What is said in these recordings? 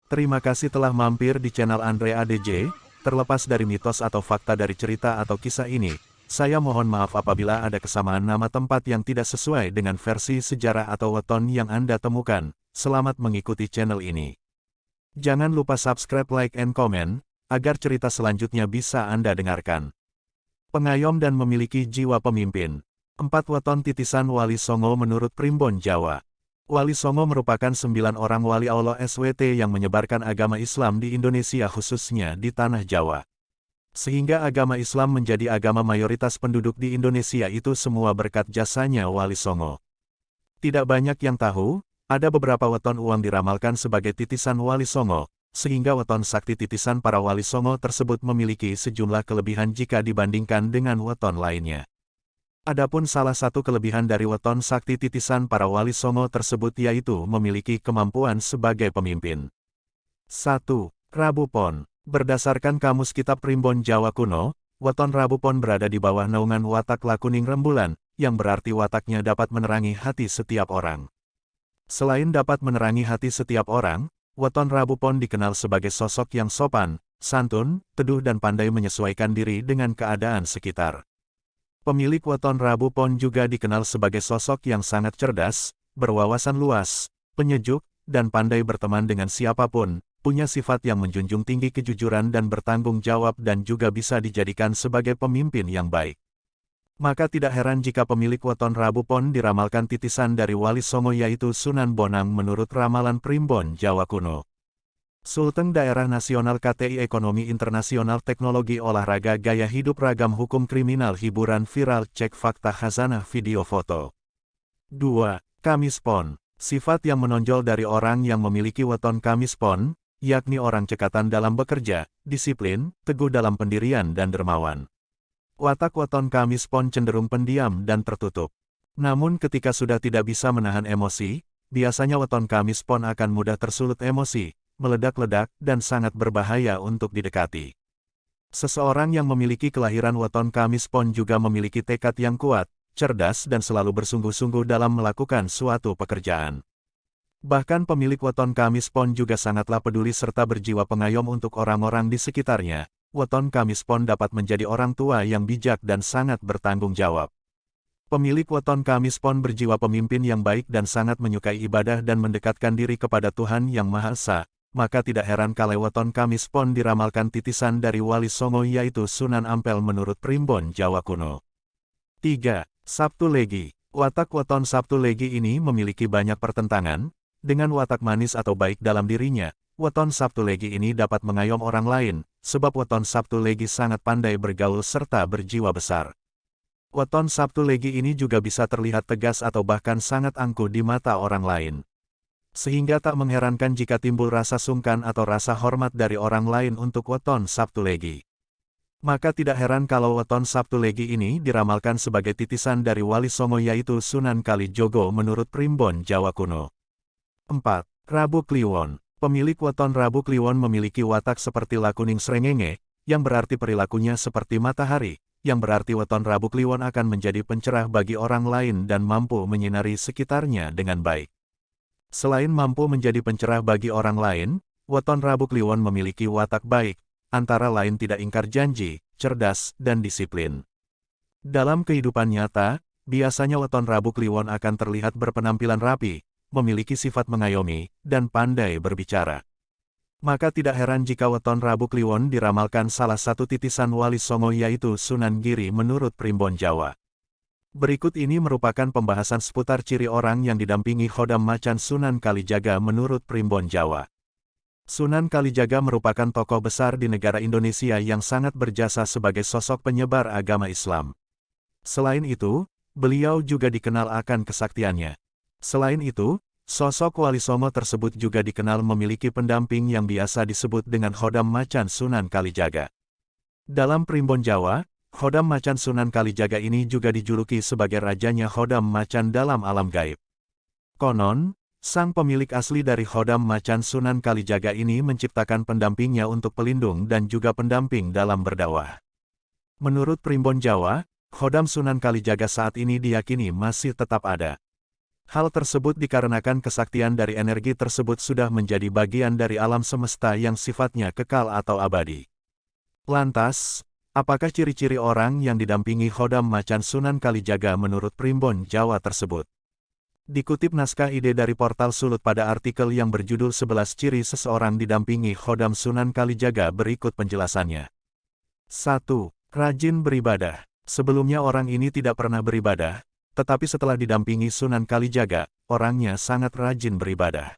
Terima kasih telah mampir di channel Andre ADJ. Terlepas dari mitos atau fakta dari cerita atau kisah ini, saya mohon maaf apabila ada kesamaan nama tempat yang tidak sesuai dengan versi sejarah atau weton yang Anda temukan. Selamat mengikuti channel ini. Jangan lupa subscribe, like, and comment, agar cerita selanjutnya bisa Anda dengarkan. Pengayom dan memiliki jiwa pemimpin. 4 weton titisan Wali Songo menurut Primbon Jawa. Wali Songo merupakan 9 orang wali Allah SWT yang menyebarkan agama Islam di Indonesia khususnya di Tanah Jawa. Sehingga agama Islam menjadi agama mayoritas penduduk di Indonesia itu semua berkat jasanya Wali Songo. Tidak banyak yang tahu, ada beberapa weton uang diramalkan sebagai titisan Wali Songo, sehingga weton sakti titisan para Wali Songo tersebut memiliki sejumlah kelebihan jika dibandingkan dengan weton lainnya. Adapun salah satu kelebihan dari weton sakti titisan para Wali Songo tersebut yaitu memiliki kemampuan sebagai pemimpin. 1. Rabu Pon. Berdasarkan Kamus Kitab Primbon Jawa Kuno, weton Rabu Pon berada di bawah naungan watak lakuning rembulan, yang berarti wataknya dapat menerangi hati setiap orang. Selain dapat menerangi hati setiap orang, weton Rabu Pon dikenal sebagai sosok yang sopan, santun, teduh dan pandai menyesuaikan diri dengan keadaan sekitar. Pemilik weton Rabu Pon juga dikenal sebagai sosok yang sangat cerdas, berwawasan luas, penyejuk, dan pandai berteman dengan siapapun, punya sifat yang menjunjung tinggi kejujuran dan bertanggung jawab dan juga bisa dijadikan sebagai pemimpin yang baik. Maka tidak heran jika pemilik weton Rabu Pon diramalkan titisan dari Wali Songo yaitu Sunan Bonang menurut ramalan Primbon Jawa Kuno. Sulteng Daerah Nasional KTI Ekonomi Internasional Teknologi Olahraga Gaya Hidup Ragam Hukum Kriminal Hiburan Viral Cek Fakta Khazanah Video Foto. 2. Kamis Pon. Sifat yang menonjol dari orang yang memiliki weton Kamis Pon, yakni orang cekatan dalam bekerja, disiplin, teguh dalam pendirian dan dermawan. Watak weton Kamis Pon cenderung pendiam dan tertutup. Namun ketika sudah tidak bisa menahan emosi, biasanya weton Kamis Pon akan mudah tersulut emosi, meledak-ledak, dan sangat berbahaya untuk didekati. Seseorang yang memiliki kelahiran weton Kamis Pon juga memiliki tekad yang kuat, cerdas dan selalu bersungguh-sungguh dalam melakukan suatu pekerjaan. Bahkan pemilik weton Kamis Pon juga sangatlah peduli serta berjiwa pengayom untuk orang-orang di sekitarnya. Weton Kamis Pon dapat menjadi orang tua yang bijak dan sangat bertanggung jawab. Pemilik weton Kamis Pon berjiwa pemimpin yang baik dan sangat menyukai ibadah dan mendekatkan diri kepada Tuhan Yang Maha Esa. Maka tidak heran kalau weton Kamis Pon diramalkan titisan dari Wali Songo yaitu Sunan Ampel menurut Primbon Jawa Kuno. 3. Sabtu Legi. Watak weton Sabtu Legi ini memiliki banyak pertentangan. Dengan watak manis atau baik dalam dirinya, weton Sabtu Legi ini dapat mengayom orang lain, sebab weton Sabtu Legi sangat pandai bergaul serta berjiwa besar. Weton Sabtu Legi ini juga bisa terlihat tegas atau bahkan sangat angkuh di mata orang lain. Sehingga tak mengherankan jika timbul rasa sungkan atau rasa hormat dari orang lain untuk weton Sabtu Legi. Maka tidak heran kalau weton Sabtu Legi ini diramalkan sebagai titisan dari Wali Songo yaitu Sunan Kalijogo menurut Primbon Jawa Kuno. 4. Rabu Kliwon. Pemilik weton Rabu Kliwon memiliki watak seperti lakuning srengenge, yang berarti perilakunya seperti matahari, yang berarti weton Rabu Kliwon akan menjadi pencerah bagi orang lain dan mampu menyinari sekitarnya dengan baik. Selain mampu menjadi pencerah bagi orang lain, weton Rabu Kliwon memiliki watak baik, antara lain tidak ingkar janji, cerdas, dan disiplin. Dalam kehidupan nyata, biasanya weton Rabu Kliwon akan terlihat berpenampilan rapi, memiliki sifat mengayomi, dan pandai berbicara. Maka tidak heran jika weton Rabu Kliwon diramalkan salah satu titisan Wali Songo yaitu Sunan Giri menurut Primbon Jawa. Berikut ini merupakan pembahasan seputar ciri orang yang didampingi Khodam Macan Sunan Kalijaga menurut Primbon Jawa. Sunan Kalijaga merupakan tokoh besar di negara Indonesia yang sangat berjasa sebagai sosok penyebar agama Islam. Selain itu, beliau juga dikenal akan kesaktiannya. Selain itu, sosok Wali Songo tersebut juga dikenal memiliki pendamping yang biasa disebut dengan Khodam Macan Sunan Kalijaga. Dalam Primbon Jawa, Khodam Macan Sunan Kalijaga ini juga dijuluki sebagai rajanya Khodam Macan dalam alam gaib. Konon, sang pemilik asli dari Khodam Macan Sunan Kalijaga ini menciptakan pendampingnya untuk pelindung dan juga pendamping dalam berdakwah. Menurut Primbon Jawa, Khodam Sunan Kalijaga saat ini diyakini masih tetap ada. Hal tersebut dikarenakan kesaktian dari energi tersebut sudah menjadi bagian dari alam semesta yang sifatnya kekal atau abadi. Lantas, apakah ciri-ciri orang yang didampingi Khodam Macan Sunan Kalijaga menurut Primbon Jawa tersebut? Dikutip naskah ide dari portal Sulut pada artikel yang berjudul 11 ciri seseorang didampingi Khodam Sunan Kalijaga berikut penjelasannya. 1. Rajin beribadah. Sebelumnya orang ini tidak pernah beribadah, tetapi setelah didampingi Sunan Kalijaga, orangnya sangat rajin beribadah.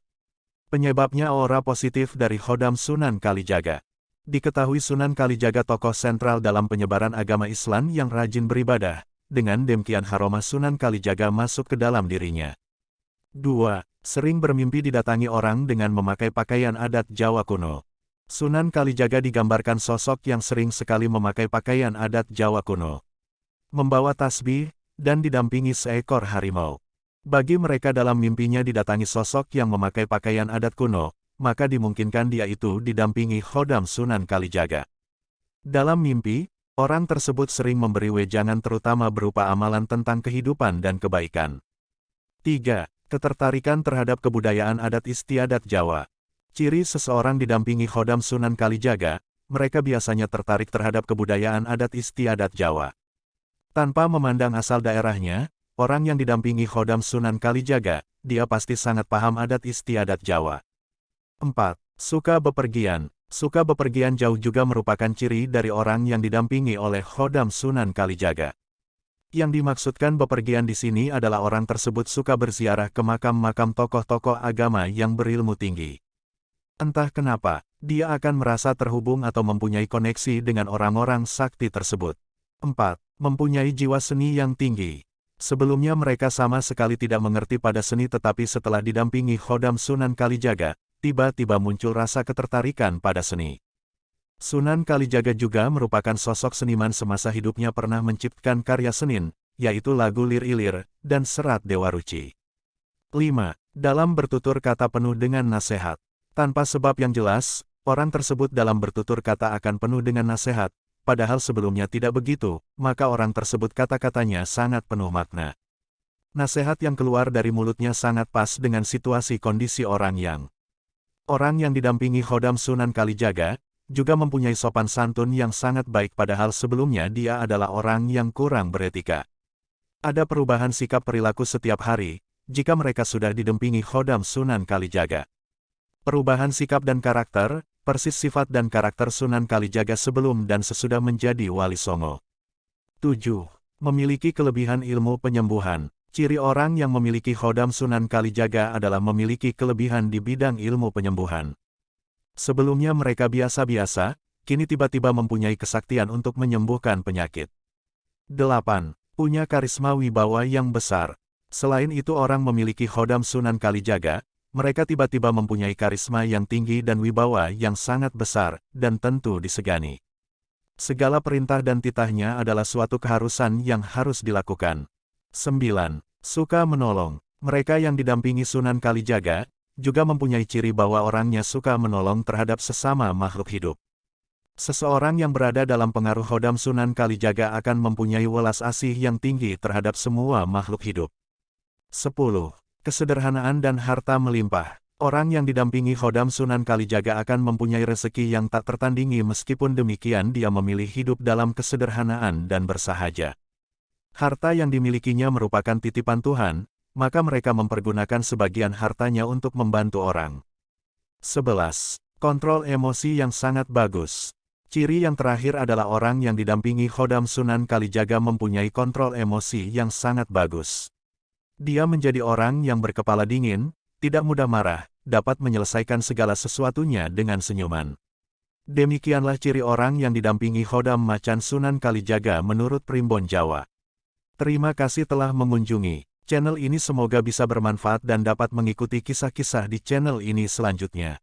Penyebabnya aura positif dari Khodam Sunan Kalijaga. Diketahui Sunan Kalijaga tokoh sentral dalam penyebaran agama Islam yang rajin beribadah, dengan demikian aroma Sunan Kalijaga masuk ke dalam dirinya. 2. Sering bermimpi didatangi orang dengan memakai pakaian adat Jawa kuno. Sunan Kalijaga digambarkan sosok yang sering sekali memakai pakaian adat Jawa kuno, membawa tasbih, dan didampingi seekor harimau. Bagi mereka dalam mimpinya didatangi sosok yang memakai pakaian adat kuno, maka dimungkinkan dia itu didampingi Khodam Sunan Kalijaga. Dalam mimpi, orang tersebut sering memberi wejangan terutama berupa amalan tentang kehidupan dan kebaikan. 3. Ketertarikan terhadap kebudayaan adat istiadat Jawa. Ciri seseorang didampingi Khodam Sunan Kalijaga, mereka biasanya tertarik terhadap kebudayaan adat istiadat Jawa. Tanpa memandang asal daerahnya, orang yang didampingi Khodam Sunan Kalijaga, dia pasti sangat paham adat istiadat Jawa. 4. Suka bepergian. Suka bepergian jauh juga merupakan ciri dari orang yang didampingi oleh Khodam Sunan Kalijaga. Yang dimaksudkan bepergian di sini adalah orang tersebut suka berziarah ke makam-makam tokoh-tokoh agama yang berilmu tinggi. Entah kenapa, dia akan merasa terhubung atau mempunyai koneksi dengan orang-orang sakti tersebut. 4. Mempunyai jiwa seni yang tinggi. Sebelumnya mereka sama sekali tidak mengerti pada seni tetapi setelah didampingi Khodam Sunan Kalijaga, tiba-tiba muncul rasa ketertarikan pada seni. Sunan Kalijaga juga merupakan sosok seniman semasa hidupnya pernah menciptakan karya seni, yaitu lagu Lir Ilir, dan serat Dewa Ruci. 5. Dalam bertutur kata penuh dengan nasihat. Tanpa sebab yang jelas, orang tersebut dalam bertutur kata akan penuh dengan nasihat, padahal sebelumnya tidak begitu, maka orang tersebut kata-katanya sangat penuh makna. Nasihat yang keluar dari mulutnya sangat pas dengan situasi kondisi orang yang didampingi Khodam Sunan Kalijaga, juga mempunyai sopan santun yang sangat baik padahal sebelumnya dia adalah orang yang kurang beretika. Ada perubahan sikap perilaku setiap hari, jika mereka sudah didampingi Khodam Sunan Kalijaga. Perubahan sikap dan karakter, persis sifat dan karakter Sunan Kalijaga sebelum dan sesudah menjadi Wali Songo. 7. Memiliki kelebihan ilmu penyembuhan. Ciri orang yang memiliki Khodam Sunan Kalijaga adalah memiliki kelebihan di bidang ilmu penyembuhan. Sebelumnya mereka biasa-biasa, kini tiba-tiba mempunyai kesaktian untuk menyembuhkan penyakit. 8. Punya karisma wibawa yang besar. Selain itu orang memiliki Khodam Sunan Kalijaga, mereka tiba-tiba mempunyai karisma yang tinggi dan wibawa yang sangat besar, dan tentu disegani. Segala perintah dan titahnya adalah suatu keharusan yang harus dilakukan. 9. Suka menolong. Mereka yang didampingi Sunan Kalijaga, juga mempunyai ciri bahwa orangnya suka menolong terhadap sesama makhluk hidup. Seseorang yang berada dalam pengaruh Khodam Sunan Kalijaga akan mempunyai welas asih yang tinggi terhadap semua makhluk hidup. 10. Kesederhanaan dan harta melimpah. Orang yang didampingi Khodam Sunan Kalijaga akan mempunyai rezeki yang tak tertandingi meskipun demikian dia memilih hidup dalam kesederhanaan dan bersahaja. Harta yang dimilikinya merupakan titipan Tuhan, maka mereka mempergunakan sebagian hartanya untuk membantu orang. 11. Kontrol emosi yang sangat bagus. Ciri yang terakhir adalah orang yang didampingi Khodam Sunan Kalijaga mempunyai kontrol emosi yang sangat bagus. Dia menjadi orang yang berkepala dingin, tidak mudah marah, dapat menyelesaikan segala sesuatunya dengan senyuman. Demikianlah ciri orang yang didampingi Khodam Macan Sunan Kalijaga menurut Primbon Jawa. Terima kasih telah mengunjungi channel ini, semoga bisa bermanfaat dan dapat mengikuti kisah-kisah di channel ini selanjutnya.